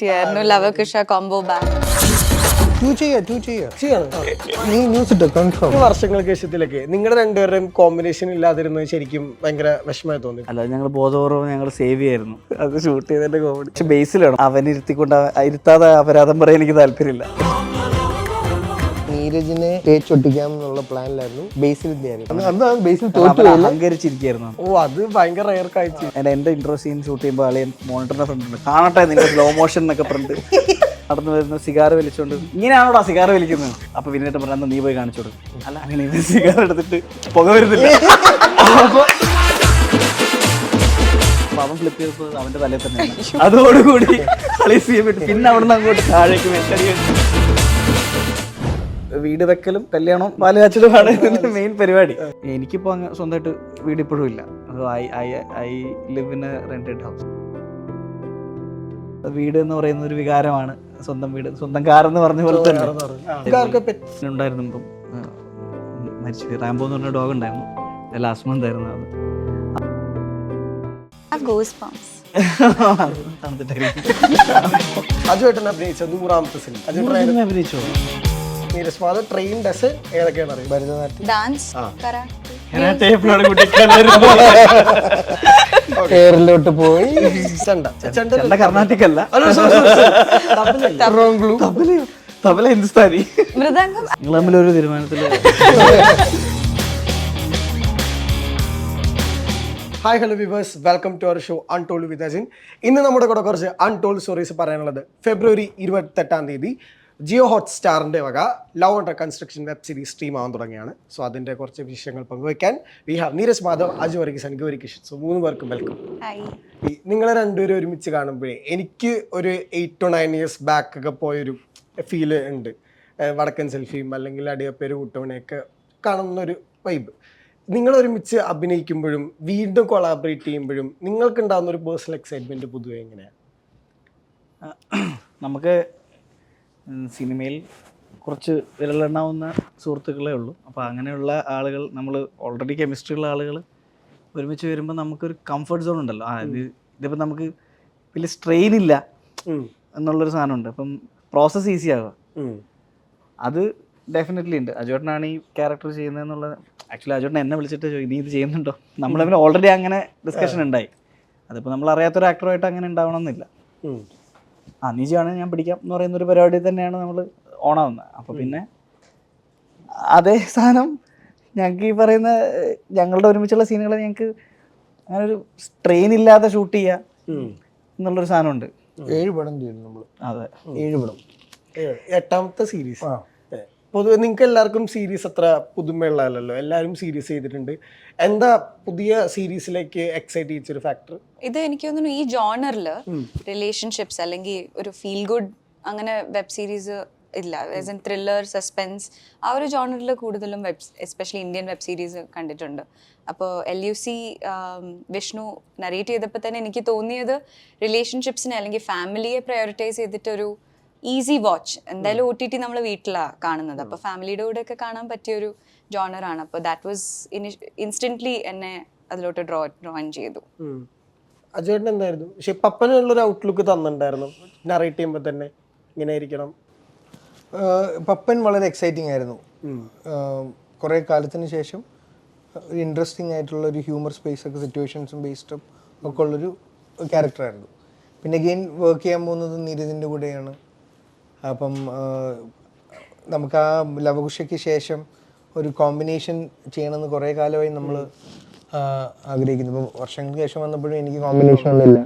ആയിരുന്നു Lavakusha combo back. വർഷങ്ങൾക്ക് ശേഷത്തിലൊക്കെ നിങ്ങളുടെ രണ്ടുപേരുടെയും കോമ്പിനേഷൻ ഇല്ലാതിരുന്നത് ശരിക്കും ഭയങ്കര വിഷമമായി തോന്നി. അല്ല, ഞങ്ങൾ ബോധപൂർവ്വം ഞങ്ങൾ സേവ് ചെയ്യായിരുന്നു. അത് ഷൂട്ട് ചെയ്തതിന്റെ കോമഡി പക്ഷെ ബേസിലാണ്. അവനിരുത്തിക്കൊണ്ട് ഇരുത്താതെ അപരാധം പറയാൻ എനിക്ക് താല്പര്യമില്ല. നീരജിനെ തേച്ചൊട്ടിക്കാം എന്നുള്ള പ്ലാനിലായിരുന്നു. ബേസിൽ അഹങ്കരിച്ചിരിക്കുന്നു. ഓ, അത് ഭയങ്കര റയർ കാഴ്ച. എന്റെ ഇൻട്രോ സീൻ ഷൂട്ട് ചെയ്യുമ്പോൾ ആളെ മോണിറ്ററിന്റെ ഫ്രണ്ട് കാണട്ടെ നിന്റെ സ്ലോ മോഷൻ എന്നൊക്കെ പറഞ്ഞിട്ട് നടന്നു വരുന്ന സിഗാർ വലിച്ചോണ്ട് ഇങ്ങനെയാണോടാ സിഗാർ വലിക്കുന്നത്. അപ്പൊ പിന്നീട് പറഞ്ഞാൽ നീ പോയി കാണിച്ചു കൊടുക്കും. അല്ല, അങ്ങനെ സിഗാർ എടുത്തിട്ട് പുക വരുന്നില്ല. അവൻ ഫ്ലിപ്പ് ചെയ്തപ്പോൾ അവന്റെ തലയിൽ തന്നെ അതോടുകൂടി കളീസ് ചെയ്യപ്പെട്ടു. പിന്നെ അവിടുന്ന് അങ്ങോട്ട് താഴേക്ക് വെച്ചടി. വീട് വെക്കലും കല്യാണവും പാല് കാച്ചലുമാണ് ഇതിന്റെ മെയിൻ പരിപാടി. എനിക്കിപ്പോ സ്വന്തമായിട്ട് വീട് ഇപ്പോഴും ഇല്ല. I live in A rented house. വീട് എന്ന് പറയുന്ന ഒരു വികാരമാണ്. സ്വന്തം വീട്, സ്വന്തം കാർ എന്ന് പറഞ്ഞ പോലെ തന്നെ ഉണ്ടായിരുന്നു. ഇപ്പം മരിച്ചു റാംബോ എന്ന് പറഞ്ഞ ഡോഗ് ഉണ്ടായിരുന്നു. ലാസ്റ്റ് മന്ത് ആയിരുന്നു അത്. അജുവേട്ടൻ അഭിനയിച്ച 100ാമത്തെ സിനിമ അഭിനയിച്ചോ? നീരജ് ട്രെയിൻ ഡ്രസ് ഏതൊക്കെയാണ് അറിയാം? ഭരതനാട്യം, ഡാൻസ്, കേരളോട്ട് പോയി കർണാടക അല്ല, തബല ഹിന്ദുസ്ഥാനി. മൃദംഗം. നിങ്ങൾ തമ്മിലൊരു തീരുമാനത്തില്. Hi hello viewers, welcome to our show untold with Ajin. ഇന്ന് നമ്മുടെ കൂടെ കുറച്ച് അൺടോൾഡ് സ്റ്റോറീസ് പറയാനുള്ളത്. ഫെബ്രുവരി 28 ജിയോ ഹോട്ട്സ്റ്റാറിൻ്റെ വക love under construction web series stream ആവാൻ തുടങ്ങിയാണ്. സോ അതിൻ്റെ കുറച്ച് വിഷയങ്ങൾ പങ്കുവയ്ക്കാൻ we have Neeraj Madhav, Aju Varghese, Gauri Kishan. So 3 പേർക്കും വെൽക്കം. നിങ്ങളെ രണ്ടുപേരും ഒരുമിച്ച് കാണുമ്പോഴേ എനിക്ക് ഒരു 8 to 9 years ബാക്ക് ഒക്കെ പോയൊരു ഫീല് ഉണ്ട്. വടക്കൻ സെൽഫിയും അല്ലെങ്കിൽ അടിയപ്പേര് കൂട്ടവനെയൊക്കെ കാണുന്നൊരു വൈബ്. നിങ്ങൾ ഒരുമിച്ച് അഭിനയിക്കുമ്പോഴും വീണ്ടും കൊളാബറേറ്റ് ചെയ്യുമ്പോഴും നിങ്ങൾക്ക് ഉണ്ടാകുന്ന ഒരു പേഴ്സണൽ എക്സൈറ്റ്മെന്റ് പൊതുവെ എങ്ങനെയാണ്? നമുക്ക് സിനിമയിൽ കുറച്ച് വിരലെണ്ണാവുന്ന സുഹൃത്തുക്കളേ ഉള്ളൂ. അപ്പോൾ അങ്ങനെയുള്ള ആളുകൾ, നമ്മൾ ഓൾറെഡി കെമിസ്ട്രി ഉള്ള ആളുകൾ ഒരുമിച്ച് വരുമ്പോൾ നമുക്കൊരു കംഫർട്ട് സോൺ ഉണ്ടല്ലോ. ഇതിപ്പോൾ നമുക്ക് വലിയ സ്ട്രെയിൻ ഇല്ല എന്നുള്ളൊരു സാധനമുണ്ട്. അപ്പം പ്രോസസ്സ് ഈസി ആവുക, അത് ഡെഫിനറ്റ്ലി ഉണ്ട്. അജുവേട്ടനാണ് ഈ ക്യാരക്ടർ ചെയ്യുന്നതെന്നുള്ളത്. ആക്ച്വലി അജുവേട്ടൻ എന്നെ വിളിച്ചിട്ട് ചോദിക്കും നീ ഇത് ചെയ്യുന്നുണ്ടോ. നമ്മൾ തമ്മിൽ ഓൾറെഡി അങ്ങനെ ഡിസ്കഷൻ ഉണ്ടായി. അതിപ്പോൾ നമ്മൾ അറിയാത്തൊരു ആക്ടറുമായിട്ട് അങ്ങനെ ഉണ്ടാവണമെന്നില്ല. നീ ചെയ്യുകയാണെങ്കിൽ ഞാൻ പിടിക്കാം എന്ന് പറയുന്നൊരു പരിപാടി തന്നെയാണ് നമ്മൾ ഓണാവുന്നത്. അപ്പോൾ പിന്നെ അതേ സാധനം ഞങ്ങൾക്ക് ഈ പറയുന്ന ഞങ്ങളുടെ ഒരുമിച്ചുള്ള സീനുകൾ ഞങ്ങൾക്ക് അങ്ങനെ ഒരു സ്ട്രെയിൻ ഇല്ലാതെ ഷൂട്ട് ചെയ്യുക എന്നുള്ളൊരു സാധനമുണ്ട്. 7 പടം ചെയ്തു നമ്മൾ. അതെ, 7 പടം. 8ാമത്തെ സീരീസ്. പൊതുവെ നിങ്ങൾക്ക് എല്ലാവർക്കും സീരീസ് അത്ര പുതുമയുള്ളതല്ലോ, എല്ലാവരും സീരീസ് ചെയ്തിട്ടുണ്ട്. എന്താ പുതിയ സീരീസിലേക്ക് എക്സൈറ്റ് ചെയ്യിച്ചൊരു ഫാക്ടർ? ഇത് എനിക്ക് തോന്നുന്നു ഈ ജോണറിൽ റിലേഷൻഷിപ്സ് അല്ലെങ്കിൽ ഒരു ഫീൽ ഗുഡ് അങ്ങനെ വെബ് സീരീസ് ഇല്ല. ത്രില്ലർ, സസ്പെൻസ്, ആ ഒരു ജോണറിൽ കൂടുതലും എസ്പെഷ്യലി ഇന്ത്യൻ വെബ് സീരീസ് കണ്ടിട്ടുണ്ട്. അപ്പോൾ LUC വിഷ്ണു നറേറ്റ് ചെയ്തപ്പോൾ തന്നെ എനിക്ക് തോന്നിയത് റിലേഷൻഷിപ്സിനെ അല്ലെങ്കിൽ ഫാമിലിയെ പ്രയോറിറ്റൈസ് ചെയ്തിട്ടൊരു ഈസി വാച്ച്. എന്തായാലും OTT നമ്മൾ വീട്ടിലാണ് കാണുന്നത്. അപ്പോൾ ഫാമിലിയുടെ കൂടെ ഒക്കെ കാണാൻ പറ്റിയൊരു ജോണറാണ്. അപ്പോൾ ദാറ്റ് വാസ് ഇൻസ്റ്റന്റ്ലി എന്നെ അതിലോട്ട് ഡ്രോയിൻ ചെയ്തു. അജുവേട്ടൻ എന്തായിരുന്നു? പക്ഷെ പപ്പനുള്ളൊരു ഔട്ട്ലുക്ക് തന്നിട്ടുണ്ടായിരുന്നു നറേറ്റ് ചെയ്യുമ്പോൾ തന്നെ ഇങ്ങനെ ആയിരിക്കണം. പപ്പൻ വളരെ എക്സൈറ്റിംഗ് ആയിരുന്നു. കുറേ കാലത്തിന് ശേഷം ഒരു ഇൻട്രസ്റ്റിംഗ് ആയിട്ടുള്ള ഒരു ഹ്യൂമർ സ്പേസ് ഒക്കെ സിറ്റുവേഷൻസും ബേസ്ഡും ഒക്കെ ഉള്ളൊരു ക്യാരക്ടറായിരുന്നു. പിന്നെ അഗെയിൻ വർക്ക് ചെയ്യാൻ പോകുന്നത് നീരജിൻ്റെ കൂടെയാണ്. അപ്പം നമുക്ക് ആ ലവകുശയ്ക്ക് ശേഷം ഒരു കോമ്പിനേഷൻ ചെയ്യണമെന്ന് കുറേ കാലമായി നമ്മൾ ആഗ്രഹിക്കുന്നു. ഇപ്പോൾ വർഷങ്ങൾക്ക് ശേഷം വന്നപ്പോഴും എനിക്ക് കോമ്പിനേഷൻ ഒന്നുമില്ല.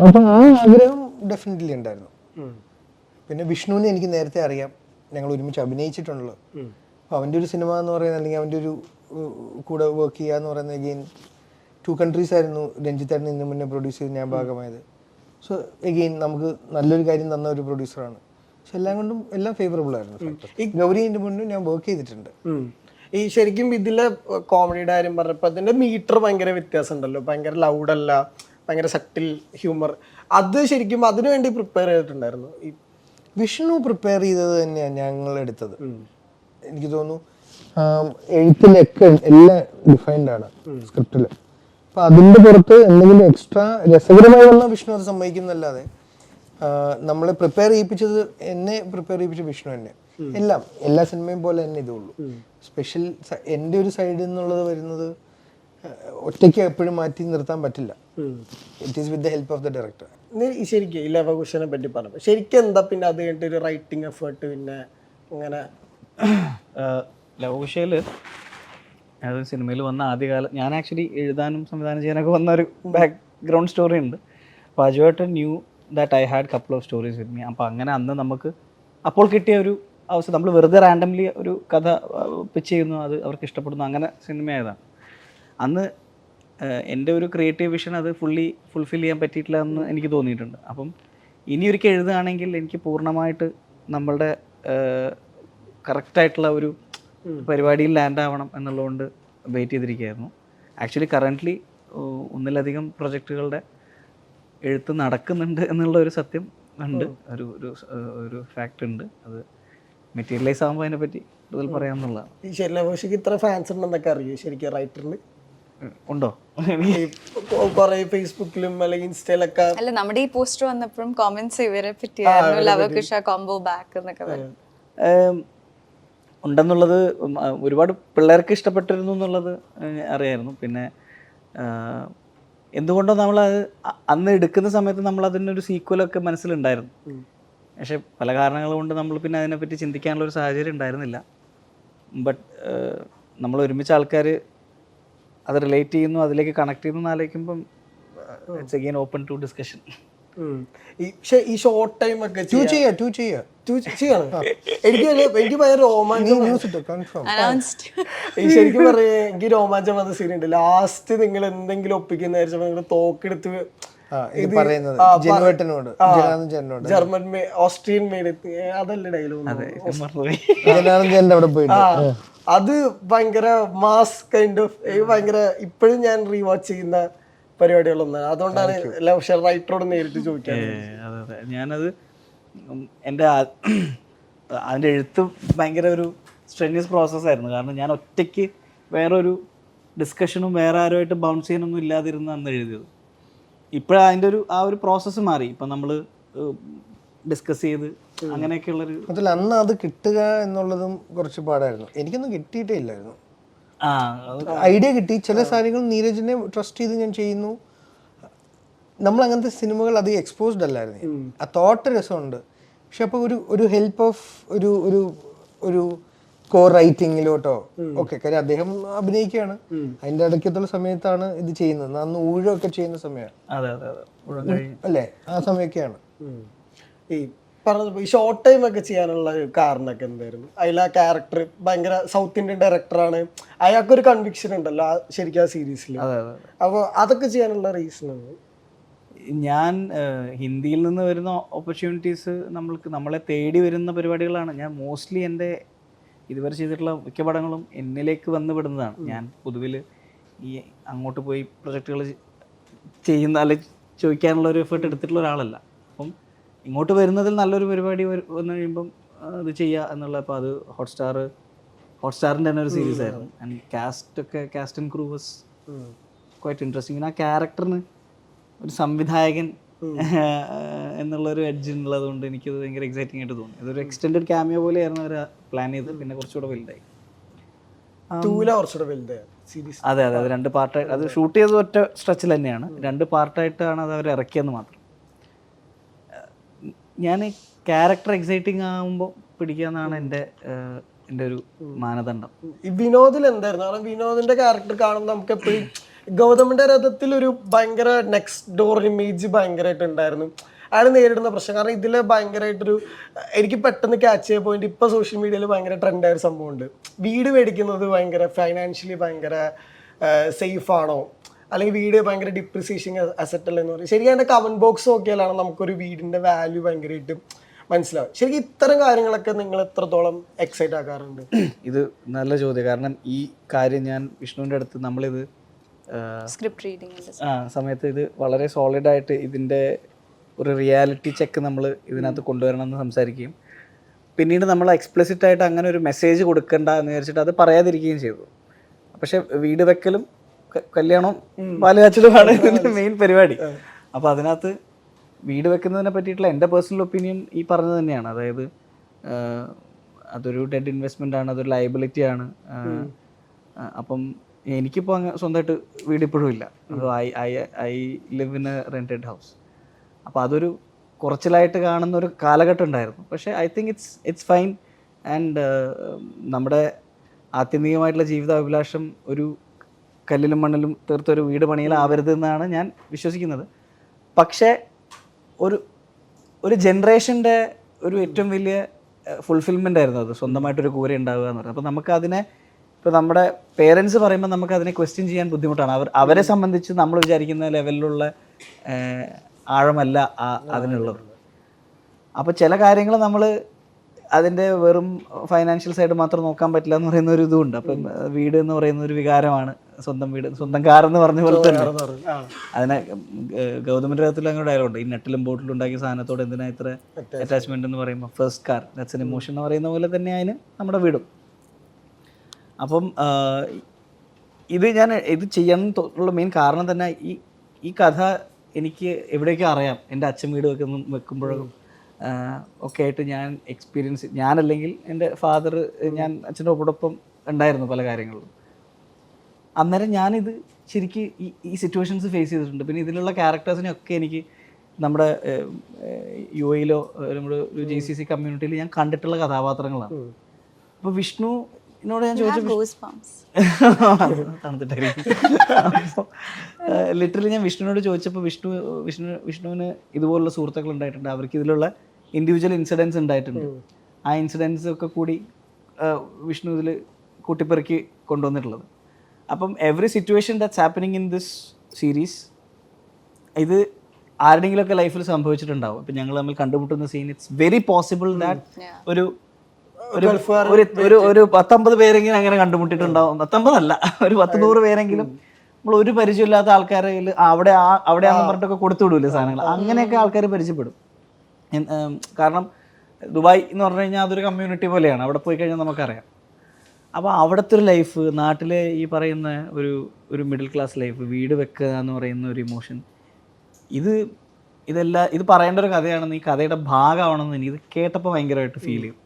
അപ്പം ആ ആഗ്രഹം ഡെഫിനറ്റ്ലി ഉണ്ടായിരുന്നു. പിന്നെ വിഷ്ണുവിനെ എനിക്ക് നേരത്തെ അറിയാം, ഞങ്ങൾ ഒരുമിച്ച് അഭിനയിച്ചിട്ടുണ്ടല്ലോ. അപ്പോൾ അവൻ്റെ ഒരു സിനിമ എന്ന് പറയുന്നത്, അല്ലെങ്കിൽ അവൻ്റെ ഒരു കൂടെ വർക്ക് ചെയ്യുക എന്ന് പറയുന്നത് അഗെയിൻ 2 countries ആയിരുന്നു. രഞ്ജിത്തായിരുന്നു ഇതിന് മുന്നേ പ്രൊഡ്യൂസ് ചെയ്ത് ഞാൻ ഭാഗമായത്. സോ എഗെയിൻ നമുക്ക് നല്ലൊരു കാര്യം തന്ന ഒരു പ്രൊഡ്യൂസറാണ്. പക്ഷെ എല്ലാം കൊണ്ടും എല്ലാം ഫേവറബിൾ ആയിരുന്നു. ഈ ഗൗരിൻ്റെ മുന്നേ ഞാൻ വർക്ക് ചെയ്തിട്ടുണ്ട്. ഈ ശരിക്കും ഇതിലെ കോമഡിയുടെ കാര്യം പറഞ്ഞപ്പോൾ അതിൻ്റെ മീറ്റർ ഭയങ്കര വ്യത്യാസം ഉണ്ടല്ലോ. ഭയങ്കര ലൗഡല്ല, ഭയങ്കര സട്ടിൽ ഹ്യൂമർ. അത് ശരിക്കും അതിനു വേണ്ടി പ്രിപ്പയർ ചെയ്തിട്ടുണ്ടായിരുന്നു. ഈ വിഷ്ണു പ്രിപ്പയർ ചെയ്തത് തന്നെയാണ് ഞങ്ങൾ എടുത്തത്. എനിക്ക് തോന്നുന്നു എഴുത്തിലൊക്കെ എല്ലാം ഡിഫൈൻഡ് ആണ് സ്ക്രിപ്റ്റിൽ. അപ്പം അതിൻ്റെ പുറത്ത് എന്തെങ്കിലും എക്സ്ട്രാ രസകരമായി വന്നാൽ വിഷ്ണു അത് സമ്മതിക്കുന്നല്ലാതെ നമ്മളെ പ്രിപ്പയർ ചെയ്യിപ്പിച്ചത് എന്നെ പ്രിപ്പയർ ചെയ്യിപ്പിച്ച വിഷ്ണു തന്നെ. എല്ലാ സിനിമയും പോലെ തന്നെ ഇതുള്ളൂ. സ്പെഷ്യൽ എൻ്റെ ഒരു സൈഡിൽ നിന്നുള്ളത് വരുന്നത് ഒറ്റയ്ക്ക് എപ്പോഴും മാറ്റി നിർത്താൻ പറ്റില്ല. It is with the help of the director. ശരിക്കും ഈ ലവകുശനെ പറ്റി പറഞ്ഞു, ശരിക്കും എന്താ പിന്നെ അത് കഴിഞ്ഞിട്ട് ഒരു റൈറ്റിംഗ് എഫേർട്ട് പിന്നെ അങ്ങനെ? ലവകുശയിൽ അത് സിനിമയിൽ വന്ന ആദ്യകാലം ഞാൻ ആക്ച്വലി എഴുതാനും സംവിധാനം ചെയ്യാനൊക്കെ വന്ന ഒരു ബാക്ക്ഗ്രൗണ്ട് സ്റ്റോറി ഉണ്ട്. അപ്പോൾ അജുവേട്ടൻ knew that I had couple of stories with me. അപ്പോൾ അങ്ങനെ അന്ന് നമുക്ക് അപ്പോൾ കിട്ടിയ ഒരു അവസ്ഥ, നമ്മൾ വെറുതെ റാൻഡംലി ഒരു കഥ പിച്ച് ചെയ്യുന്നു, അത് അവർക്ക് ഇഷ്ടപ്പെടുന്നു, അങ്ങനെ സിനിമയായതാണ്. അന്ന് എൻ്റെ ഒരു ക്രിയേറ്റീവ് വിഷൻ അത് ഫുൾഫിൽ ചെയ്യാൻ പറ്റിയിട്ടില്ല എന്ന് എനിക്ക് തോന്നിയിട്ടുണ്ട്. അപ്പം ഇനിയൊരിക്കൽ എഴുതുകയാണെങ്കിൽ എനിക്ക് പൂർണ്ണമായിട്ട് നമ്മളുടെ കറക്റ്റായിട്ടുള്ള ഒരു പരിപാടിയിൽ ലാൻഡ് ആവണം എന്നുള്ളതുകൊണ്ട് വെയിറ്റ് ചെയ്തിരിക്കുകയായിരുന്നു. ആക്ച്വലി കറൻ്റ്ലി ഒന്നിലധികം പ്രൊജക്റ്റുകളുടെ എഴുത്ത് നടക്കുന്നുണ്ട് എന്നുള്ള ഒരു സത്യം ഉണ്ട്, ഒരു ഫാക്റ്റ് ഉണ്ട്. അത് മെറ്റീരിയലൈസ് ആകുമ്പോൾ അതിനെപ്പറ്റി കൂടുതൽ പറയാമെന്നുള്ളതാണ്. ഈ ലവകുശയ്ക്ക് ഇത്ര ഫാൻസ് ഉണ്ടെന്നൊക്കെ അറിയോ ശരിക്കും റൈറ്ററിന്? ഉണ്ടോ? കുറെ ഫേസ്ബുക്കിലും അല്ലെങ്കിൽ ഇൻസ്റ്റയിലൊക്കെ അല്ല, നമ്മുടെ ഈ പോസ്റ്റർ വന്നപ്പോഴും കോമന്റ്സ് ഇവരെ പറ്റിയായിരുന്നു, ലവകുശ കോംബോ ബാക്ക് എന്നൊക്കെ പറഞ്ഞു. ഉണ്ടെന്നുള്ളത് ഒരുപാട് പിള്ളേർക്ക് ഇഷ്ടപ്പെട്ടിരുന്നു എന്നുള്ളത് അറിയായിരുന്നു. പിന്നെ എന്തുകൊണ്ടോ നമ്മളത് അന്ന് എടുക്കുന്ന സമയത്ത് നമ്മൾ അതിനൊരു സീക്വലൊക്കെ മനസ്സിലുണ്ടായിരുന്നു. പക്ഷെ പല കാരണങ്ങൾ കൊണ്ട് നമ്മൾ പിന്നെ അതിനെപ്പറ്റി ചിന്തിക്കാനുള്ള ഒരു സാഹചര്യം ഉണ്ടായിരുന്നില്ല. ബട്ട് നമ്മൾ ഒരുമിച്ച് ആൾക്കാർ അത് റിലേറ്റ് ചെയ്യുന്നു, അതിലേക്ക് കണക്ട് ചെയ്യുന്നു ആലോചിക്കുമ്പം it's again open to discussion. ഈ ഷോർട്ട് ടൈം ഒക്കെ ചെയ്യണം. എനിക്ക് ഭയങ്കര രോമാഞ്ചം. ശരിക്കും പറയാ എനിക്ക് രോമാഞ്ചം വന്ന സീൻ ഉണ്ട്. ലാസ്റ്റ് നിങ്ങൾ എന്തെങ്കിലും ഒപ്പിക്കുന്ന നിങ്ങൾ തോക്കെടുത്ത് ജർമ്മൻ ഓസ്ട്രിയൻ മെയ്ഡ്, അതല്ലേ ഡയലോഗ്? അത് ഭയങ്കര മാസ് കൈൻഡ് ഓഫ്, ഭയങ്കര ഇപ്പോഴും ഞാൻ റീവാച്ച് ചെയ്യുന്ന പരിപാടികളൊന്നാണ്. അതുകൊണ്ടാണ് റൈറ്ററോട് നേരിട്ട് ചോദിക്കാൻ. അതെ, ഞാനത് എൻ്റെ അതിൻ്റെ എഴുത്ത് ഭയങ്കര ഒരു സ്ട്രെനിയസ് പ്രോസസ്സായിരുന്നു. കാരണം ഞാൻ ഒറ്റയ്ക്ക് വേറൊരു ഡിസ്കഷനും വേറെ ആരുമായിട്ട് ബൗൺസ് ചെയ്യാനൊന്നും ഇല്ലാതിരുന്ന അന്ന് എഴുതിയത്. ഇപ്പോഴതിൻ്റെ ആ ഒരു പ്രോസസ്സ് മാറി. ഇപ്പം നമ്മൾ ഡിസ്കസ് ചെയ്ത് അങ്ങനെയൊക്കെയുള്ളൊരു അതിൽ അന്ന് അത് കിട്ടുക എന്നുള്ളതും കുറച്ച് പാടായിരുന്നു. എനിക്കൊന്നും കിട്ടിയിട്ടേ ഇല്ലായിരുന്നു. ഐഡിയ കിട്ടി, ചില കാര്യങ്ങൾ നീരജിനെ ട്രസ്റ്റ് ചെയ്ത് ഞാൻ ചെയ്യുന്നു. നമ്മൾ അങ്ങനത്തെ സിനിമകൾ അത് എക്സ്പോസ്ഡ് അല്ലായിരുന്നു. ആ തോട്ട് രസമുണ്ട്. പക്ഷെ അപ്പോൾ ഒരു ഹെൽപ്പ് ഓഫ് ഒരു കോ റൈറ്റിങ്ങിലോട്ടോ ഓക്കെ. കാര്യം അദ്ദേഹം അഭിനയിക്കുകയാണ്, അതിൻ്റെ ഇടയ്ക്കത്തുള്ള സമയത്താണ് ഇത് ചെയ്യുന്നത്. അന്ന് ഊഴമൊക്കെ ചെയ്യുന്ന സമയമാണ് അല്ലേ, ആ സമയമൊക്കെയാണ്. ഈ പറഞ്ഞ ഈ ഷോർട്ട് ടൈം ഒക്കെ ചെയ്യാനുള്ള കാരണമൊക്കെ എന്തായിരുന്നു? അതിൽ ആ ക്യാരക്ടർ ഭയങ്കര സൗത്ത് ഇന്ത്യൻ ഡയറക്ടറാണ്, അയാൾക്കൊരു കൺവിക്ഷൻ ഉണ്ടല്ലോ ശരിക്കും ആ സീരീസിൽ. അപ്പോൾ അതൊക്കെ ചെയ്യാനുള്ള റീസൺ ആണ് ഞാൻ ഹിന്ദിയിൽ നിന്ന് വരുന്ന ഓപ്പർച്യൂണിറ്റീസ് നമ്മളെ തേടി വരുന്ന പരിപാടികളാണ്. ഞാൻ മോസ്റ്റ്ലി എൻ്റെ ഇതുവരെ ചെയ്തിട്ടുള്ള മിക്ക പടങ്ങളും എന്നിലേക്ക് വന്ന് പെടുന്നതാണ്. ഞാൻ പൊതുവിൽ ഈ അങ്ങോട്ട് പോയി പ്രൊജക്റ്റുകൾ ചെയ്യുന്ന അല്ലെങ്കിൽ ചോദിക്കാനുള്ള ഒരു എഫേർട്ട് എടുത്തിട്ടുള്ള ഒരാളല്ല. അപ്പം ഇങ്ങോട്ട് വരുന്നതിൽ നല്ലൊരു പരിപാടി വന്നു കഴിയുമ്പം അത് ചെയ്യുക എന്നുള്ള. അപ്പോൾ അത് ഹോട്ട്സ്റ്റാറിൻ്റെ തന്നെ ഒരു സീരീസ് ആയിരുന്നു. And cast and crew was quite interesting. പിന്നെ ആ ക്യാരക്ടറിന് ഒരു സംവിധായകൻ എന്നുള്ളൊരു എഡ്ജ് ഉള്ളത് കൊണ്ട് എനിക്കത് ഭയങ്കര എക്സൈറ്റിംഗ് ആയിട്ട് തോന്നി. അതൊരു എക്സ്റ്റെൻഡഡ് ക്യാമിയോ പോലെയായിരുന്നു അവർ പ്ലാൻ ചെയ്ത്. പിന്നെ കുറച്ചുകൂടെ വലുതായി. അതെ, അത് 2 പാർട്ടായിട്ട് അത് ഷൂട്ട് ചെയ്തത് ഒറ്റ സ്ട്രെച്ചിൽ തന്നെയാണ്. 2 പാർട്ടായിട്ടാണ് അത് അവർ ഇറക്കിയെന്ന് മാത്രം. ഞാൻ ക്യാരക്ടർ എക്സൈറ്റിംഗ് ആകുമ്പോൾ പിടിക്കാന്നാണ് എൻ്റെ ഒരു മാനദണ്ഡം. ഈ വിനോദിൽ എന്തായിരുന്നു? കാരണം വിനോദിന്റെ ക്യാരക്ടർ കാണുമ്പോൾ നമുക്ക് എപ്പോഴും ഗൗതമിന്റെ രഥത്തിൽ ഒരു ഭയങ്കര നെക്സ്റ്റ് ഡോർ ഇമേജ് ഭയങ്കരമായിട്ട് ഉണ്ടായിരുന്നു. അയാൾ നേരിടുന്ന പ്രശ്നം കാരണം ഇതിൽ ഭയങ്കരമായിട്ടൊരു എനിക്ക് പെട്ടെന്ന് ക്യാച്ച് ചെയ്യാൻ പോയിന്റ് ഇപ്പോൾ സോഷ്യൽ മീഡിയയിൽ ഭയങ്കര ട്രെൻഡായ ഒരു സംഭവമുണ്ട്. വീട് മേടിക്കുന്നത് ഭയങ്കര ഫൈനാൻഷ്യലി ഭയങ്കര സേഫ് ആണോ, അല്ലെങ്കിൽ വീട് ഭയങ്കര ഡിപ്രിസിയേഷൻ അസറ്റ് അല്ലെന്ന് പറയും. ശരിക്കും അതിൻ്റെ കമന്റ് ബോക്സ് നോക്കിയാലാണ് നമുക്കൊരു വീടിൻ്റെ വാല്യൂ ഭയങ്കരമായിട്ട് മനസ്സിലാവും. ശരിക്കും ഇത്തരം കാര്യങ്ങളൊക്കെ നിങ്ങൾ എത്രത്തോളം എക്സൈറ്റ് ആക്കാറുണ്ട്? ഇത് നല്ല ചോദ്യം. കാരണം ഈ കാര്യം ഞാൻ വിഷ്ണുവിൻ്റെ അടുത്ത് നമ്മളിത് സ്ക്രിപ്റ്റ് റീഡിംഗ് സമയത്ത് ഇത് വളരെ സോളിഡായിട്ട് ഇതിൻ്റെ ഒരു റിയാലിറ്റി ചെക്ക് നമ്മൾ ഇതിനകത്ത് കൊണ്ടുവരണം എന്ന് സംസാരിക്കുകയും പിന്നീട് നമ്മൾ എക്സ്പ്ലിസിറ്റ് ആയിട്ട് അങ്ങനെ ഒരു മെസ്സേജ് കൊടുക്കണ്ട എന്ന് വിചാരിച്ചിട്ട് അത് പറയാതിരിക്കുകയും ചെയ്തു. പക്ഷെ വീട് വെക്കലും കല്യാണം പാലുകാച്ചലുമാണ് ഇതിൻ്റെ മെയിൻ പരിപാടി. അപ്പോൾ അതിനകത്ത് വീട് വെക്കുന്നതിനെ പറ്റിയിട്ടുള്ള എൻ്റെ പേഴ്സണൽ ഒപ്പീനിയൻ ഈ പറഞ്ഞത് തന്നെയാണ്. അതായത് അതൊരു ഡെഡ് ഇൻവെസ്റ്റ്മെൻ്റ് ആണ്, അതൊരു ലയബിലിറ്റി ആണ്. അപ്പം എനിക്കിപ്പോൾ അങ്ങ് സ്വന്തമായിട്ട് വീട് ഇപ്പോഴും ഇല്ല. I live in A rented house. അപ്പോൾ അതൊരു കുറച്ചിലായിട്ട് കാണുന്ന ഒരു കാലഘട്ടം ഉണ്ടായിരുന്നു. പക്ഷേ I think it's fine. And നമ്മുടെ ആത്യന്തികമായിട്ടുള്ള ജീവിതാഭിലാഷം ഒരു കല്ലിലും മണ്ണിലും തീർത്തൊരു വീട് പണിയിലാവരുത് എന്നാണ് ഞാൻ വിശ്വസിക്കുന്നത്. പക്ഷേ ഒരു ജനറേഷൻ്റെ ഒരു ഏറ്റവും വലിയ ഫുൾഫിൽമെൻ്റ് ആയിരുന്നു അത്, സ്വന്തമായിട്ടൊരു കൂര ഉണ്ടാവുക എന്ന് പറയുന്നത്. അപ്പോൾ നമുക്കതിനെ, ഇപ്പോൾ നമ്മുടെ പേരൻസ് പറയുമ്പോൾ നമുക്കതിനെ ക്വസ്റ്റ്യൻ ചെയ്യാൻ ബുദ്ധിമുട്ടാണ്. അവരെ സംബന്ധിച്ച് നമ്മൾ വിചാരിക്കുന്ന ലെവലിലുള്ള ആഴമല്ല അതിനുള്ളത്. അപ്പോൾ ചില കാര്യങ്ങൾ നമ്മൾ അതിൻ്റെ വെറും ഫൈനാൻഷ്യൽ സൈഡ് മാത്രം നോക്കാൻ പറ്റില്ല എന്ന് പറയുന്ന ഒരു ഇതുമുണ്ട്. അപ്പം വീട് എന്ന് പറയുന്ന ഒരു വികാരമാണ്, സ്വന്തം വീട് സ്വന്തം കാർ എന്ന് പറഞ്ഞ പോലെ തന്നെ. അതിനെ ഗൗതമിൻ്റെ അകത്തിൽ അങ്ങനെ ഡയലോഗുണ്ട്, ഈ നെട്ടിലും ബോട്ടിലും ഉണ്ടാക്കിയ സാധനത്തോട് എന്തിനാ ഇത്ര അറ്റാച്ച്മെന്റ് എന്ന് പറയുമ്പോൾ first car that's an emotion എന്ന് പറയുന്ന പോലെ തന്നെ അതിന് നമ്മുടെ വീടും. അപ്പം ഇത് ചെയ്യാൻ ഉള്ള മെയിൻ കാരണം തന്നെ ഈ കഥ എനിക്ക് എവിടെയൊക്കെ അറിയാം. എൻ്റെ അച്ഛൻ വീട് വെക്കുമ്പോഴും ഒക്കെ ആയിട്ട് ഞാൻ എക്സ്പീരിയൻസ്, ഞാനല്ലെങ്കിൽ എൻ്റെ ഫാദർ, ഞാൻ അച്ഛൻ്റെ ഒപ്പം ഉണ്ടായിരുന്നു പല കാര്യങ്ങളിലും. അന്നേരം ഞാനിത് ശരിക്ക് ഈ സിറ്റുവേഷൻസ് ഫേസ് ചെയ്തിട്ടുണ്ട്. പിന്നെ ഇതിലുള്ള ക്യാരക്ടേഴ്സിനെയൊക്കെ എനിക്ക് നമ്മുടെ യു എയിലോ നമ്മുടെ ഒരു GCC കമ്മ്യൂണിറ്റിയിൽ ഞാൻ കണ്ടിട്ടുള്ള കഥാപാത്രങ്ങളാണ്. അപ്പോൾ വിഷ്ണുവിനോട് ഞാൻ ലിറ്ററലി ഞാൻ വിഷ്ണുവിനോട് ചോദിച്ചപ്പോൾ വിഷ്ണുവിന് ഇതുപോലുള്ള സുഹൃത്തുക്കൾ ഉണ്ടായിട്ടുണ്ട്, അവർക്ക് ഇതിലുള്ള ഇൻഡിവിജ്വൽ ഇൻസിഡൻസ് ഉണ്ടായിട്ടുണ്ട്. ആ ഇൻസിഡൻസ് ഒക്കെ കൂടി വിഷ്ണു ഇതിൽ കൂട്ടിപ്പെറുക്കി കൊണ്ടുവന്നിട്ടുള്ളത്. അപ്പം every situation that's happening in this series ഇത് ആരുടെങ്കിലുമൊക്കെ ലൈഫിൽ സംഭവിച്ചിട്ടുണ്ടാവും. ഇപ്പം ഞങ്ങൾ തമ്മിൽ കണ്ടുമുട്ടുന്ന scene, it's very possible that ഒരു 19 പേരെങ്കിലും അങ്ങനെ കണ്ടുമുട്ടിയിട്ടുണ്ടാവും. 19 അല്ല, ഒരു 10-100 പേരെങ്കിലും നമ്മൾ ഒരു പരിചയമില്ലാത്ത ആൾക്കാരിൽ അവിടെയാണെന്ന് പറഞ്ഞിട്ടൊക്കെ കൊടുത്തു വിടൂല്ലേ സാധനങ്ങൾ, അങ്ങനെയൊക്കെ ആൾക്കാർ പരിചയപ്പെടും. കാരണം ദുബായ് എന്ന് പറഞ്ഞു കഴിഞ്ഞാൽ അതൊരു കമ്മ്യൂണിറ്റി പോലെയാണ്, അവിടെ പോയി കഴിഞ്ഞാൽ നമുക്കറിയാം. അപ്പോൾ അവിടുത്തെ ഒരു ലൈഫ്, നാട്ടിലെ ഈ പറയുന്ന ഒരു മിഡിൽ ക്ലാസ് ലൈഫ്, വീട് വെക്കുക എന്ന് പറയുന്ന ഒരു ഇമോഷൻ, ഇത് പറയേണ്ട ഒരു കഥയാണെന്ന്, ഈ കഥയുടെ ഭാഗമാണെന്ന് എനിക്കിത് കേട്ടപ്പോൾ ഭയങ്കരമായിട്ട് ഫീൽ ചെയ്യും.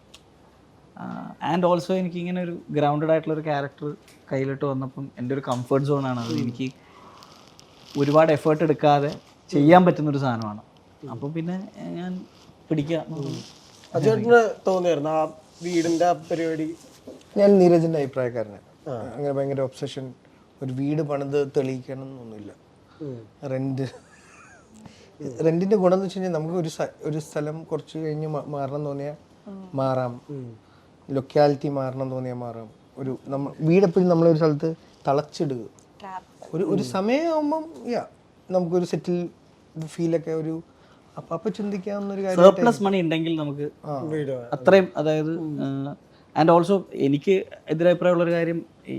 ആൻഡ് ഓൾസോ എനിക്കിങ്ങനെ ഒരു ഗ്രൗണ്ടഡ് ആയിട്ടുള്ളൊരു ക്യാരക്ടർ കയ്യിലിട്ട് വന്നപ്പം എൻ്റെ ഒരു കംഫർട്ട് സോണാണ് അത്. എനിക്ക് ഒരുപാട് എഫേർട്ട് എടുക്കാതെ ചെയ്യാൻ പറ്റുന്നൊരു സാധനമാണ്. അപ്പോൾ പിന്നെ ഞാൻ പിടിക്കുക. അജേട്ടന് തോന്നിയായിരുന്നു ആ വീടിൻ്റെ പരിപാടി? ഞാൻ നീരജിൻ്റെ അഭിപ്രായക്കാരനാണ്. അങ്ങനെ ഭയങ്കര ഒബ്സഷൻ, ഒരു വീട് പണിത് തെളിയിക്കണം എന്നൊന്നുമില്ല. റെന്റിന്റെ ഗുണം എന്ന് വെച്ച് കഴിഞ്ഞാൽ നമുക്ക് ഒരു സ്ഥലം കുറച്ച് കഴിഞ്ഞ് മാറണം തോന്നിയാൽ മാറാം, ലൊക്കാലിറ്റി മാറണം തോന്നിയാൽ മാറാം. വീടെപ്പോഴും നമ്മളൊരു സ്ഥലത്ത് തളച്ചിടുക, ഒരു സമയമാകുമ്പം നമുക്കൊരു സെറ്റിൽ ഫീലൊക്കെ ഒരു അപ്പൊ ചിന്തിക്കാവുന്നൊരു കാര്യം. സർപ്ലസ് മണി ഉണ്ടെങ്കിൽ നമുക്ക് അത്രയും, അതായത് ആൻഡ് ഓൾസോ എനിക്ക് എതിരഭിപ്രായമുള്ളൊരു കാര്യം, ഈ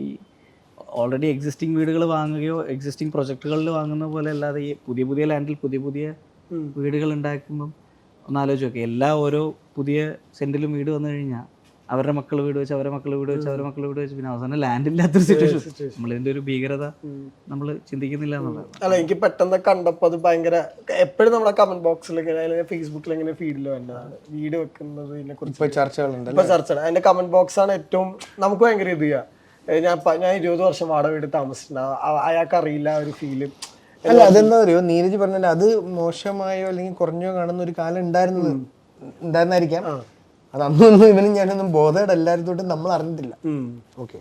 ഓൾറെഡി എക്സിസ്റ്റിംഗ് വീടുകൾ വാങ്ങുകയോ എക്സിസ്റ്റിംഗ് പ്രൊജക്റ്റുകളിൽ വാങ്ങുന്ന പോലെ അല്ലാതെ ഈ പുതിയ ലാൻഡിൽ പുതിയ വീടുകൾ ഉണ്ടാക്കുമ്പം ഒന്നാലോചിച്ച് നോക്കുക. ഓരോ പുതിയ സെൻറ്റിലും വീട് വന്നു കഴിഞ്ഞാൽ അവരുടെ മക്കൾ വീട് വെച്ച്, അവരുടെ മക്കൾ വീട് വെച്ച്, അവരുടെ മക്കൾ വീട് വെച്ച്, പിന്നെ അവസാനം ലാൻഡ് ഇല്ലാത്തൊരു സിറ്റുവേഷൻ. നമ്മളിതിൻ്റെ ഒരു ഭീകരത നമ്മൾ ചിന്തിക്കുന്നില്ല എന്നുള്ളത്. അല്ല, എനിക്ക് പെട്ടെന്ന് കണ്ടപ്പോൾ അത് ഭയങ്കര, എപ്പോഴും നമ്മുടെ കമന്റ് ബോക്സിൽ അല്ലെങ്കിൽ ഫേസ്ബുക്കിൽ എങ്ങനെ ഫീഡിൽ വേണ്ടതാണ് വീട് വെക്കുന്നതിനെ കുറിച്ച് ചർച്ചകളുണ്ട്. ഇപ്പൊ ചർച്ചകൾ അതിന്റെ കമന്റ് ബോക്സ് ആണ് ഏറ്റവും നമുക്ക് ഭയങ്കര ഇത് ചെയ്യാം. ഞാൻ 20 വർഷം വാടക വീട് താമസിച്ചിട്ടുണ്ടാവും, അയാൾക്ക് അറിയില്ല ഒരു ഫീല്. അല്ല, അതെന്താ പറയുക, നീരജ് പറഞ്ഞാൽ അത് മോശമായോ അല്ലെങ്കിൽ കുറഞ്ഞോ കാണുന്ന ഒരു കാലം ഉണ്ടായിരുന്നായിരിക്കാം. അത് അന്നൊന്നും ഇവനും ഞാനൊന്നും ബോധേഡ് എല്ലാവരും നമ്മൾ അറിഞ്ഞിട്ടില്ല. ഓക്കെ,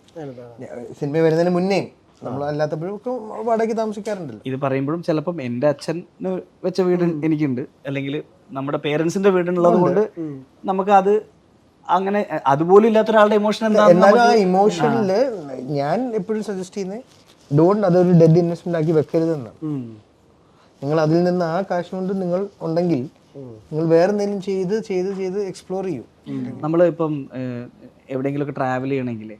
സിനിമ വരുന്നതിന് മുന്നേ നമ്മൾ അല്ലാത്തപ്പോഴും ഒക്കെ വാടകയ്ക്ക് താമസിക്കാറുണ്ടല്ലോ. ഇത് പറയുമ്പോഴും ചിലപ്പം എൻ്റെ അച്ഛന് വെച്ച വീട് എനിക്കുണ്ട്, അല്ലെങ്കിൽ നമ്മുടെ പേരൻസിന്റെ വീടുള്ളത് കൊണ്ട് നമുക്ക് അത് അങ്ങനെ അതുപോലും ഇല്ലാത്ത ഒരാളുടെ ഇമോഷൻ എന്നാലും ആ ഇമോഷനിൽ ഞാൻ എപ്പോഴും സജസ്റ്റ് ചെയ്യുന്നത് അതൊരു ഡെഡ് ഇൻവെസ്റ്റ്മെന്റ് ആക്കി വെക്കരുതെന്നാണ്. നിങ്ങൾ അതിൽ നിന്ന് ആ കാശ് കൊണ്ട് നിങ്ങൾ ഉണ്ടെങ്കിൽ നിങ്ങൾ വേറെ എന്തെങ്കിലും ചെയ്ത് എക്സ്പ്ലോർ ചെയ്യും. നമ്മൾ ഇപ്പം എവിടെയെങ്കിലുമൊക്കെ ട്രാവൽ ചെയ്യണമെങ്കിൽ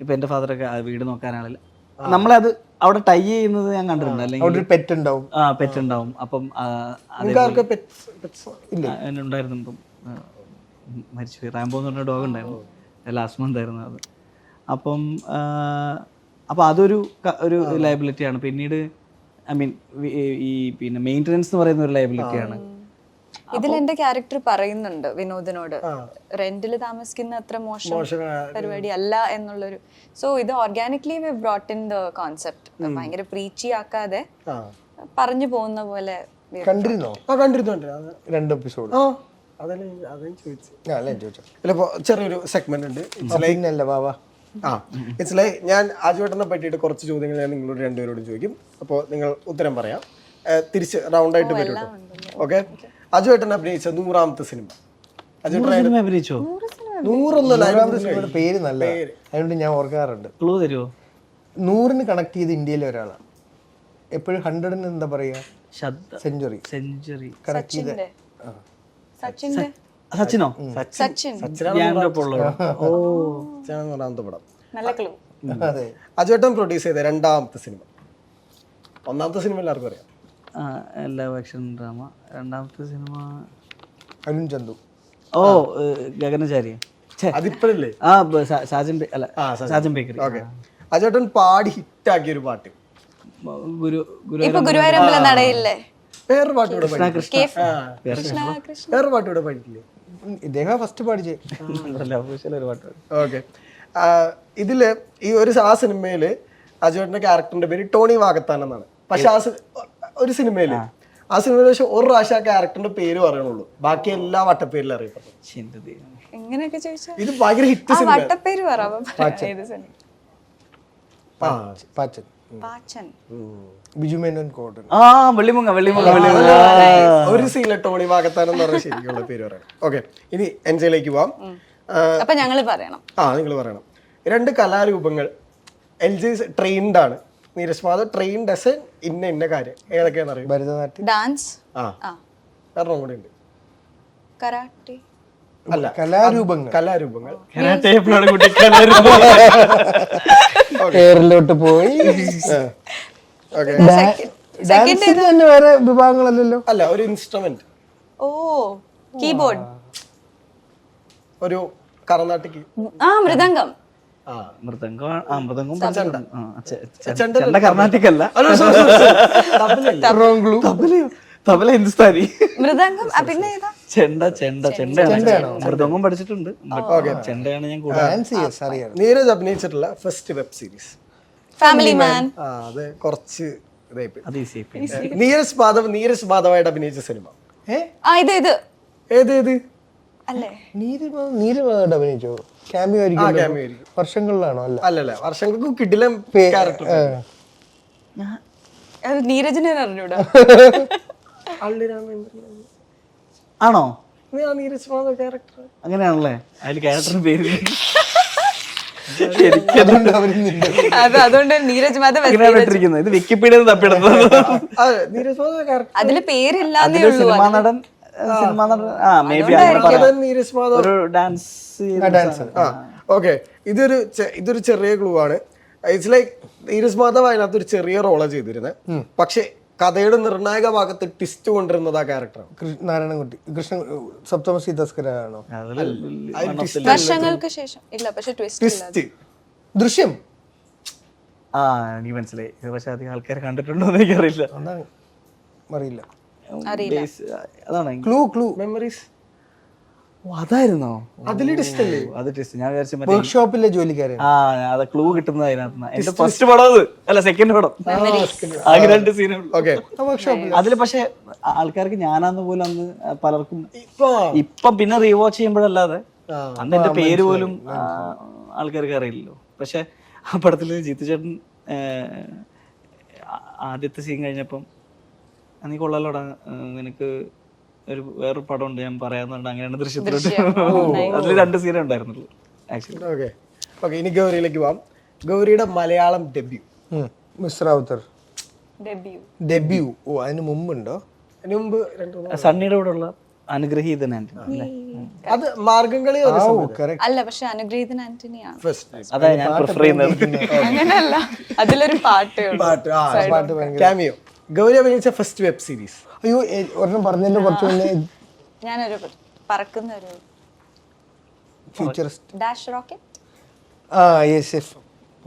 ഇപ്പൊ എൻ്റെ ഫാദറൊക്കെ വീട് നോക്കാനാണെങ്കിൽ നമ്മളത് അവിടെ ടൈ ചെയ്യുന്നത് ഞാൻ കണ്ടിട്ടുണ്ട്. അല്ലെങ്കിൽ പെറ്റ് ഉണ്ടാവും. പെറ്റ് ഉണ്ടാവും. അപ്പം ഉണ്ടായിരുന്നു, ഇപ്പം മരിച്ചുപോയി, റാംബോ എന്ന് പറഞ്ഞ ഡോഗ് ഉണ്ടായിരുന്നു, ലാസ്റ്റ് മന്ത് ആയിരുന്നു അത്. അപ്പം അതൊരു ലയബിലിറ്റിയാണ്. പിന്നീട് ഐ മീൻ ഈ പിന്നെ മെയിൻ്റനൻസ് എന്ന് പറയുന്ന ഒരു ലയബിലിറ്റിയാണ്. ഇതിൽ എന്റെ ക്യാരക്ടർ പറയുന്നുണ്ട് വിനോദിനോട് റെന്റിൽ താമസിക്കുന്ന അത്ര മോശം പരിപാടി അല്ല എന്നുള്ളൊരു. സോ ഇത് organically V brought in the concept. ഭയങ്കര പ്രീച്ചി ആക്കാതെ പറഞ്ഞു പോകുന്ന പോലെ. കണ്ടിരുന്നോ? കണ്ടിരുന്നുണ്ട് 2 എപ്പിസോഡ്. അതെല്ലാം ചോദിച്ചു. അല്ലേ ചോദിച്ചോ. ഇതിലിപ്പോ ചെറിയൊരു സെഗ്മെന്റ് ഉണ്ട്. പിന്നല്ല വാവാ. ഇറ്റ്സ് ലൈക്ക് ഞാൻ ആജുവേട്ടനെ പറ്റിയിട്ട് കുറച്ച് ചോദ്യങ്ങൾ ഞാൻ നിങ്ങളോട് രണ്ടുപേരോടും ചോദിക്കും. അപ്പോൾ നിങ്ങൾ ഉത്തരം പറയാം. തിരിച്ച് റൗണ്ടായിട്ട് വരും കേട്ടോ. ഓക്കെ. അജുവേട്ടൻ അഭിനയിച്ച 100ാമത്തെ സിനിമ. സിനിമ അഭിനയിച്ചോ? 100 പേര് നല്ല, അതുകൊണ്ട് ഞാൻ ഓർക്കാറുണ്ട്. ക്ലൂ തരുമോ? 100ന് കണക്ട് ചെയ്ത് ഇന്ത്യയിലെ ഒരാളാണ്. എപ്പോഴും 100ന് എന്താ പറയാ, സെഞ്ചുറി കണക്ട് ചെയ്ത്. സച്ചിന്റെ സച്ചിനോ? സച്ചിൻ ഓ 100ാമത്തെ പടം. നല്ല ക്ലൂ. അതെ. അജുവേട്ടൻ പ്രൊഡ്യൂസ് ചെയ്ത 2ാമത്തെ സിനിമ. 1ാമത്തെ സിനിമ എല്ലാവർക്കും അറിയാം. Love action drama. 2ാമത്തെ സിനിമ അരുൺ ചന്തു. ഓ ഗഗനചാരി. അതിപ്പോഴല്ലേ? സാജൻ ബേക്കറി. ഓക്കെ. അജുവേട്ടൻ പാടി ഹിറ്റാക്കിയ ഒരു പാട്ട്. ഇപ്പൊ ഗുരുവായൂരമ്പലം നടയില്ലേ വേറൊരു പാട്ട് കൂടെ പാടി. കൃഷ്ണ കൃഷ്ണ. വേറൊരു പാട്ട് കൂടെ പാടിയില്ലേ? ഇദ്ദേഹം ഫസ്റ്റ് പാടിച്ചേ. ഒരു പാട്ട്. ഓക്കെ. ഇതില് ഈ ആ സിനിമയില് അജുവേട്ടന്റെ ക്യാരക്ടറിന്റെ പേര് ടോണി വാകത്താൻ എന്നാണ്. പക്ഷെ ഒരു സിനിമയില് പക്ഷെ ഒരു പ്രാവശ്യം ആ ക്യാരക്ടറിന്റെ പേര് പറയണുള്ളൂ, ബാക്കി എല്ലാ വട്ടപ്പേരിലും അറിയപ്പെടുന്നു. എങ്ങനെയൊക്കെ ചോദിച്ചാ ഇത് ഭയങ്കര ഹിറ്റ് സിനിമ. വട്ടപ്പേര് പറയാം. പാച്ചൻ. പാച്ചൻ. ബിജു മേനോൻ കോട്ടൻ. വെള്ളിമുങ്ങ. ഒരു സീനിലെ ടോണി വാകത്താൻ എന്ന് പറഞ്ഞ ശരിക്കുള്ള പേര് പറയണം. ഓക്കെ. ഇനി എൻജയിലേക്ക് പോവാം. അപ്പൊ ഞങ്ങള് പറയണം. നിങ്ങൾ പറയണം. 2 കലാരൂപങ്ങൾ LJ ട്രെയിൻഡ് ആണ്. നീരജ് മാധവ് ട്രെയിൻഡ് എസ് ഇന്ന കാര്യം ഏതൊക്കെയാണെന്ന് അറിയാം? ഭരതനാട്യം, ഡാൻസ്, കാരണം കൂടെ ഉണ്ട്. കരാട്ടെ. അല്ല, കലാരൂപങ്ങൾ. കേരളോട്ട് പോയി. ഡാൻസിന് തന്നെ വേറെ വിഭാഗങ്ങളല്ലല്ലോ. അല്ല, ഒരു ഇൻസ്ട്രുമെന്റ്. ഓ കീബോർഡ്. ഒരു കർണാട്ടിക്. മൃദംഗം. മൃദംഗം ചെണ്ട കർണാട്ടിക് അല്ല. തബല ഹിന്ദുസ്ഥാനി. മൃദംഗം പിന്നെ ഏതാ? ചെണ്ടയാണ്. മൃദംഗം പഠിച്ചിട്ടുണ്ട്. ചെണ്ടയാണ് ഞാൻ കൂടുതൽ. നീരജ് അഭിനയിച്ചിട്ടുള്ള first web series Family Man. അത് കുറച്ച് നീരജ് മാധവായിട്ട് അഭിനയിച്ച സിനിമ. ഇത് ഏത് അല്ലേ? നീരജ് അഭിനയിച്ചോ? ക്യാമിയോ ആയിരിക്കും. വർഷങ്ങളിലാണോ? അല്ലല്ല, വർഷങ്ങൾക്ക് കിടിലം ക്യാരക്ടർ. നീരജിനെ അറിഞ്ഞൂടാ. ആണോ? നീരജ് മാധവ് ക്യാരക്ടർ അങ്ങനെയാണല്ലേ? അതിൽ ക്യാരക്ടറിന് പേര് അതുകൊണ്ട് നീരജ് മാധവ് ഇത് വിക്കിപീഡിയയിൽ തപ്പിടുന്നത്. നീരജ് മാധവ് ക്യാരക്ടർ അതില് പേരില്ലാന്നേ ഉള്ളൂ. സിനിമാ നടൻ നീരജ് മാധവ് ഒരു ഡാൻസ്. ഓക്കെ. ഇതൊരു ചെറിയ ക്ലൂ ആണ്. ഇറ്റ്സ് ലൈക്ക് നീരജ് മാധവ് അതിനകത്ത് ഒരു ചെറിയ റോളാ ചെയ്തിരുന്നത്, പക്ഷെ കഥയുടെ നിർണായക ഭാഗത്ത് ട്വിസ്റ്റ് കൊണ്ടിരുന്നത് ആ ക്യാരക്ടറാണ്. നാരായണൻകുട്ടി. കൃഷ്ണ സപ്തമസി തസ്കരാണോ? വർഷങ്ങൾക്ക് ശേഷം ഇല്ല, പക്ഷെ ട്വിസ്റ്റ്. ദൃശ്യം. എനിക്ക് മനസ്സിലായി. ഇത് പക്ഷെ അധികം ആൾക്കാർ കണ്ടിട്ടുണ്ടോ എന്ന് എനിക്കറിയില്ല. അറിയില്ല. അതാണ് ക്ലൂ മെമ്മറീസ്. അതായിരുന്നോ? അതില് ട്വിസ്റ്റ് അല്ലേ? അത് ട്വിസ്റ്റ്. ഞാൻ വിചാരിച്ചു വർക്ക്ഷോപ്പിലെ ജോലിക്കാരൻ. അത് ക്ലൂ കിട്ടുന്നത് അതിനകത്ത്. എന്റെ ഫസ്റ്റ് പടം അത് അല്ല, സെക്കൻഡ് പടം. ആകെ 2 സീനുള്ളൂ. അതില് പക്ഷെ ആൾക്കാർക്ക് ഞാനാന്ന് പോലും അന്ന് പലർക്കും ഇപ്പൊ പിന്നെ റീവാച്ച് ചെയ്യുമ്പോഴല്ലാതെ അന്ന് എന്റെ പേര് പോലും ആൾക്കാർക്ക് അറിയില്ലല്ലോ. പക്ഷെ ആ പടത്തില് ജിത്തു ചേട്ടൻ ആദ്യത്തെ സീൻ കഴിഞ്ഞപ്പം നീ കൊള്ളാലോടാ, നിനക്ക് വേറൊരു പടം ഉണ്ട് ഞാൻ പറയാന്നുണ്ട്, അങ്ങനെയാണ് ദൃശ്യത്തിലോട്ട്. അതിൽ 2 സീനേ ഉണ്ടായിരുന്നുള്ളൂ ആക്ച്വലി. ഓക്കെ. ഇനി ഗൗരിയിലേക്ക് പോവാം. ഗൗരിയുടെ Malayalam debut. Miss Rawther debut. ഓ, അതിന് മുമ്പുണ്ടോ? അതിന് മുമ്പ് സണ്ണിയുടെ കൂടെ ഉള്ള അനുഗ്രഹീതൻ ആന്റണി. അത് മാർഗംകളി അല്ല, പക്ഷെ അനുഗ്രഹീതൻ ആന്റണിയാണ്. അതാ ഞാൻ പ്രിഫർ ചെയ്യുന്നത്. അങ്ങനെയല്ല, അതിലൊരു പാട്ട്. ക്യാമിയോ. ഗൗരി അഭിനയിച്ച ഫസ്റ്റ് വെബ് സീരീസ്. അയ്യോ, ഒരെണ്ണം പറഞ്ഞതിന്റെ കുറച്ച് മുന്നേ ഞാനൊരു പറക്കുന്ന ഒരു futurist. Dash rocket.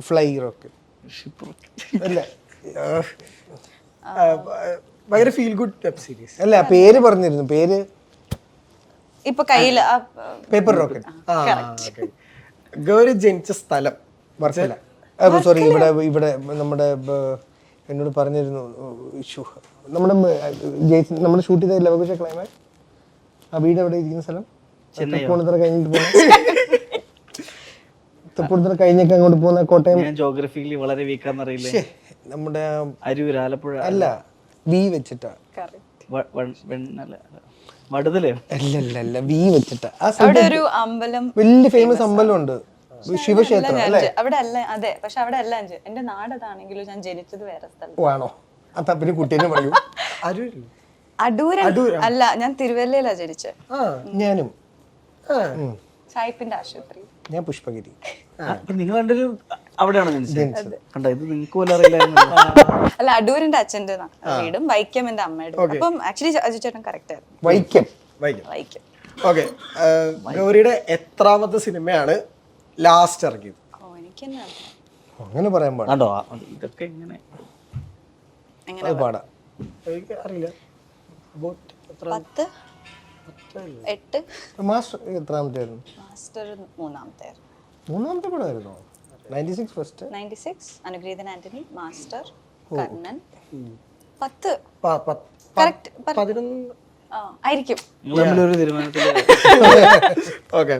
Fly rocket അല്ല, ഭയങ്കര ഫീൽ ഗുഡ് വെബ് സീരീസ്. അല്ല, പേര് പറഞ്ഞിരുന്നു. പേര് ഇപ്പൊ കയ്യിൽ പേപ്പർ റോക്കറ്റ് ഗൗരി ജനിച്ച സ്ഥലം വർക്കല. സോറി, ഇവിടെ നമ്മുടെ എന്നോട് പറഞ്ഞിരുന്നു. നമ്മുടെ ഷൂട്ട് ചെയ്ത ലവകുശ ക്ലൈമാക്സ് ആ വീട് എവിടെ ഇരിക്കുന്ന സ്ഥലം? തൃപ്പൂണിത്തുറ കഴിഞ്ഞിട്ട് പോകുന്ന തൃപ്പൂണിത്തുറ കഴിഞ്ഞൊക്കെ അങ്ങോട്ട് പോകുന്ന കോട്ടയം. ഞാൻ ജോഗ്രഫിക്കലി വളരെ വീക്കാന്നറിയില്ലേ. നമ്മുടെ അരൂർ, ആലപ്പുഴ അല്ല, വി വെച്ചിട്ടാ. വടുതലേ അല്ല, വി വെച്ചിട്ടാ. ആ അവിടെ ഒരു അമ്പലം, വലിയ ഫേമസ് അമ്പലം ഉണ്ട്, ശിവക്ഷേത്രം അല്ലേ? അവിടെ അല്ല, അതെ, പക്ഷെ അവിടെ അല്ല എന്റെ നാട് അതാണെങ്കിലും ഞാൻ ജനിച്ചത് വേറെ സ്ഥലം. ആണോ? അതാ പിന്നെ കുട്ടീനെ പറയൂ. അടൂരൻ അല്ല, ഞാൻ തിരുവല്ലയിലാ ജനിച്ചത്. ഞാനും. സായിപ്പിന്റെ ആശുപത്രി. ഞാൻ പുഷ്പഗിരി. നിങ്ങൾ രണ്ടുപേരും അവിടെയാണോ ജനിച്ചത്? കണ്ടോ, ഇത് നിങ്ങൾക്ക് പോലും അറിയില്ലായിരുന്നു. അല്ല, അടൂരിന്റെ അച്ഛന്റെ വീടും വൈക്കം എന്റെ അമ്മയുടെ. അപ്പം ആക്ച്വലി അജു ചേട്ടൻ കറക്റ്റ് ആയിരുന്നു. വൈക്കം. വൈക്കം. ഓക്കെ, ഗൗരിയുടെ എത്രാമത്തെ സിനിമയാണ് ലാസ്റ്റ് ഇറങ്ങിയത്? ഓ, എനിക്കെന്നെ അങ്ങനെ പറയാൻ പാടില്ല. കണ്ടോ, ഇതൊക്കെ ഇങ്ങനെ എങ്ങനെ അത് പാടാം. എനിക്ക് അറിയില്ല. 10, 8. മാസ്റ്റർ എത്രാമത്തെ ആയിരുന്നു? മാസ്റ്റർ മൂന്നാമത്തെ. മൂന്നാമത്തെ പടമായിരുന്നോ? 96 ഫസ്റ്റ്. 96 അനുഗ്രഹീതൻ ആന്റണി, മാസ്റ്റർ, കർണൻ. 10 11 ആയിരിക്കും. നിങ്ങൾ തമ്മിലൊരു തീരുമാനത്തില്. ഓക്കെ,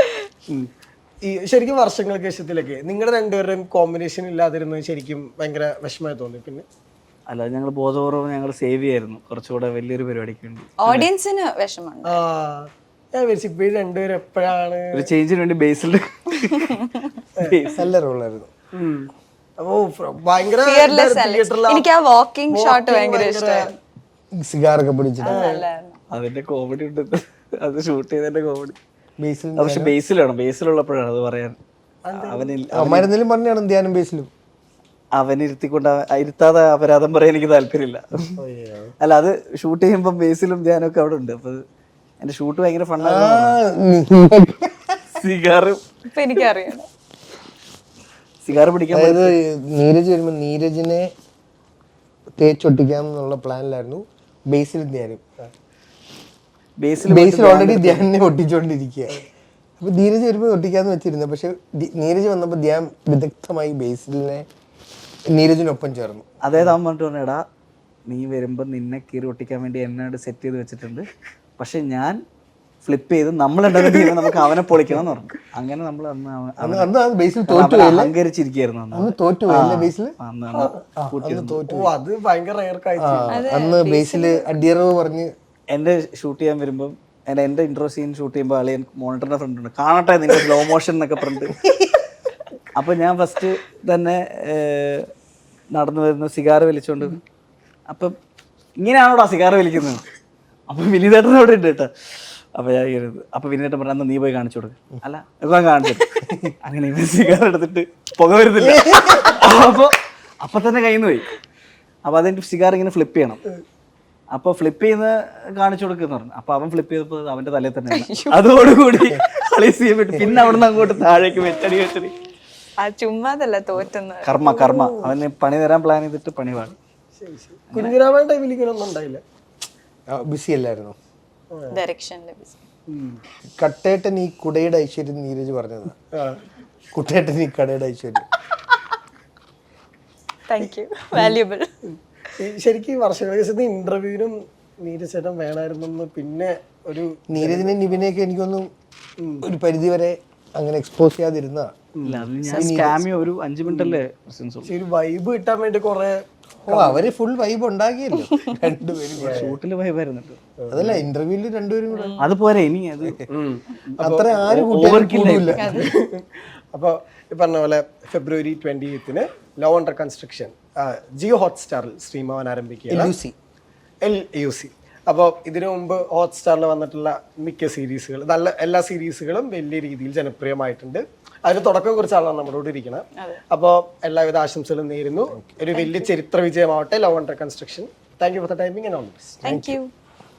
ഈ ശരിക്കും വർഷങ്ങൾക്ക് ശേഷത്തിലേക്ക് നിങ്ങളുടെ രണ്ടുപേരുടെയും കോമ്പിനേഷൻ ഇല്ലാതിരുന്നത് ശരിക്കും ഭയങ്കര വിഷമമായി തോന്നി. പിന്നെ അല്ല, ഞങ്ങൾ ബോധപൂർവ്വം ഞങ്ങൾ സേവ് ചെയ്യായിരുന്നു കുറച്ചുകൂടെ വലിയൊരു പരിപാടിക്ക് വേണ്ടി. ഓഡിയൻസിന് വിഷമമുണ്ട്. ഞാൻ വിചാരിച്ചു ഇപ്പോഴും രണ്ടുപേരും എപ്പോഴാണ് ഒരു ചേഞ്ചിന് വേണ്ടി ബേസിൽ നല്ല റോളായിരുന്നു. ഓ, ഭയങ്കര ഫിയർലെസ് അല്ലേ? എനിക്ക് ആ വാക്കിംഗ് ഷോട്ട് ഭയങ്കര ഇഷ്ടമായിരുന്നു. സിഗാറൊക്കെ പിടിച്ചിട്ട് അതിന്റെ കോമഡി ഉണ്ട്. അത് ഷൂട്ട് ചെയ്തതിന്റെ കോമഡി. ബേസിൽ പക്ഷെ ബേസിലാണ്, ബേസിലുള്ളപ്പോഴാണ് അത് പറയാൻ. അമ്മാരെന്തെങ്കിലും പറഞ്ഞാണ് ധ്യാനം ബേസിലും. അവനിരുത്തിക്കൊണ്ട് ഇരുത്താതെ അപരാധം പറയാൻ എനിക്ക് താല്പര്യമില്ല. അല്ല, അത് ഷൂട്ട് ചെയ്യുമ്പോൾ ബേസിലും ധ്യാനമൊക്കെ അവിടെ ഉണ്ട്. അപ്പൊ എന്റെ ഷൂട്ട് ഭയങ്കര ഫണ്ണാണ്. സിഗാറും ഇപ്പൊ എനിക്കറിയാം. സിഗാറ് പിടിക്കാൻ അതായത് നീരജ് വരുമ്പോ നീരജിനെ തേച്ചൊട്ടിക്കാം എന്നുള്ള പ്ലാനിലായിരുന്നു ബേസിൽ ധ്യാനം. ബേസിൽ ഓൾറെഡി ധ്യാനിനെ ഒട്ടിച്ചോണ്ടിരിക്കുക. അപ്പൊ നീരജ് വരുമ്പോ ഒട്ടിക്കാന്ന് വെച്ചിരുന്നു. പക്ഷെ നീരജ് വന്നപ്പോ ധ്യാൻ വിദഗ്ധമായി ബേസിലിനെ നീരജിനൊപ്പം ചേർന്നു. അതായത് അവൻ പറഞ്ഞിട്ട് പറഞ്ഞു, എടാ നീ വരുമ്പോ നിന്നെ കീറി ഒട്ടിക്കാൻ വേണ്ടി എന്നോട് സെറ്റ് ചെയ്ത് വെച്ചിട്ടുണ്ട്, പക്ഷെ ഞാൻ ഫ്ലിപ്പ് ചെയ്ത് നമ്മളുണ്ടാകുന്ന ടീം നമുക്ക് അവനെ പൊളിക്കണം എന്ന് പറഞ്ഞു. അങ്ങനെ നമ്മൾ അഹങ്കരിച്ചിരിക്കുന്നു. അത് ഭയങ്കര റെയർ കാഴ്ച. അന്ന് ബേസിൽ അടിയറവ് പറഞ്ഞ് എന്റെ ഷൂട്ട് ചെയ്യാൻ വരുമ്പോൾ എന്റെ ഇൻട്രോ സീൻ ഷൂട്ട് ചെയ്യുമ്പോൾ ആളെ മോണിറ്ററിന്റെ ഫ്രണ്ട് ഉണ്ട്, കാണട്ടെ നിന്റെ സ്ലോ മോഷൻ എന്നൊക്കെ പറഞ്ഞിട്ട്. അപ്പൊ ഞാൻ ഫസ്റ്റ് തന്നെ നടന്നു വരുന്നു സിഗാറ് വലിച്ചോണ്ട്. അപ്പം ഇങ്ങനെയാണോടാ സിഗാറ് വലിക്കുന്നത്? അപ്പൊ വിനീതേട്ടൻ അവിടെ ഉണ്ട് കേട്ടോ. അപ്പൊ ഞാൻ അപ്പൊ വിനീതേട്ടൻ പറഞ്ഞ നീ പോയി കാണിച്ചു കൊടുക്കും. അല്ല ഇപ്പൊ കാണിച്ചു. അങ്ങനെ ഇവൻ സിഗാർ എടുത്തിട്ട് പുക വരുന്നില്ല. അപ്പൊ തന്നെ കയ്യിൽ നിന്ന് പോയി. അപ്പൊ അതിന്റെ സിഗാർ ഇങ്ങനെ ഫ്ലിപ്പ് ചെയ്യണം. അപ്പൊ ഫ്ലിപ്പ് ചെയ്യുന്ന കാണിച്ചു കൊടുക്കുന്ന പറഞ്ഞു. അപ്പൊ അവൻ ഫ്ലിപ്പ് ചെയ്തപ്പോ അവന്റെ തലയിൽ തന്നെ അതോടുകൂടി പിന്നെ അവിടുന്ന് അങ്ങോട്ട് താഴേക്ക് വെച്ചടി. ചുമ്മാതല്ല തോറ്റുന്നത്. കർമ്മ അവന് പണി തരാൻ പ്ലാൻ ചെയ്തിട്ട് പണി പാടും. കുഞ്ഞിരാമൻ ടൈമിൽ ഇങ്ങനൊന്നും ഉണ്ടായില്ല. ബിസി അല്ലായിരുന്നു ഡയറക്ഷനില്. കട്ടേട്ടൻ ഈ കുടയുടെ ഐശ്വര്യം നീരജ് പറഞ്ഞത്. കുട്ടേട്ടൻ ഈ കടയുടെ ഐശ്വര്യം. Thank you, valuable. ശരിക്കും വർഷങ്ങൾക്ക് ശേഷം ഇന്റർവ്യൂവിനും നീരജ് ചേട്ടൻ വേണമായിരുന്നു. പിന്നെ ഒരു നീരജിനെ നിവിനെയൊക്കെ എനിക്കൊന്നും ഒരു പരിധി വരെ അങ്ങനെ എക്സ്പോസ് ചെയ്യാതിരുന്ന ഒരു 5 മിനിറ്റല്ലേ ഒരു വൈബ് കിട്ടാൻ വേണ്ടി കുറെ അവര് ഫുൾ വൈബ് ഉണ്ടാക്കിയല്ലോ രണ്ടുപേരും. ഷൂട്ടില് വൈബായിരുന്നു. അതല്ല, ഇന്റർവ്യൂല് രണ്ടുപേരും കൂടെ അതുപോലെ ഇനി അത് അത്ര ആരും കൂട്ടില്ല. അപ്പോൾ ഈ പറഞ്ഞ പോലെ ഫെബ്രുവരി 28 ലോ അണ്ടർ കൺസ്ട്രക്ഷൻ ജിയോ ഹോട്ട്സ്റ്റാറിൽ സ്ട്രീം ആവാൻ ആരംഭിക്കുകയാണ്. LUC. അപ്പോൾ ഇതിനു മുമ്പ് ഹോട്ട്സ്റ്റാറിൽ വന്നിട്ടുള്ള മിക്ക സീരീസുകൾ, നല്ല എല്ലാ സീരീസുകളും വലിയ രീതിയിൽ ജനപ്രിയമായിട്ടുണ്ട്. അതിന് തുടക്കം കുറിച്ച് ആളാണ് നമ്മുടെ കൂടെ ഇരിക്കുന്നത്. അപ്പോൾ എല്ലാവിധ ആശംസകളും നേരുന്നു. ഒരു വലിയ ചരിത്ര വിജയമാവട്ടെ love under construction. Thank you for the timing and all the best. Thank U.